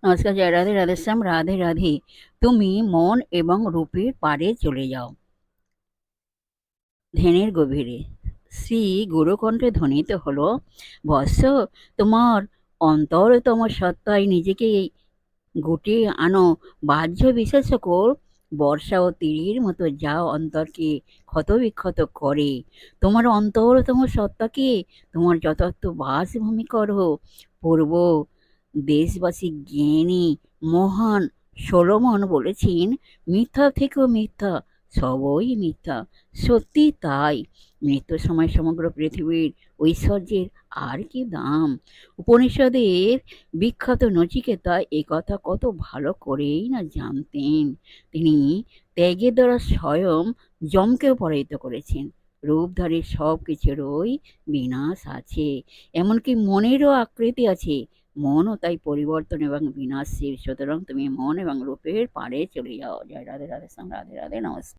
নমস্কার, জয় রাধে, রাধেশ্যাম, রাধে রাধে। তুমি মন এবং রূপের পারে চলে যাও, ধ্যানের গভীরে। শ্রী গুরুকণ্ঠে ধ্বনিত হলো, বৎস, তোমার অন্তরতম সত্তায় নিজেকে গুটিয়ে আনো। বাহ্য বিশেষ সকল বর্ষা ও তীরের মতো যা অন্তরকে ক্ষতবিক্ষত করে, তোমার অন্তরতম সত্তাকে তোমার যথার্থ বাসভূমি করো। পূর্ব দেশবাসী জ্ঞানী মহান সোলোমন বলেছেন, মিথ্যা থেকেও মিথ্যা, সবই মিথ্যা। সত্যি তাই। মৃত্যুর সময় সমগ্র পৃথিবীর ঐশ্বর্যের আর কি দাম। উপনিষদের বিখ্যাত নচিকেতা এ কথা কত ভালো করেই না জানতেন। তিনি ত্যাগের দ্বারা স্বয়ং যমকেও পরাজিত করেছেন। রূপধারী সব কিছুরই বিনাশ আছে, এমনকি মনেরও আকৃতি আছে। মনও তাই পরিবর্তন এবং বিনাশশীল। সুতরাং তুমি মন এবং রূপের পারে চলে যাও। জয় রাধে, রাধে শ্যাম, রাধে রাধে, নমস্কার।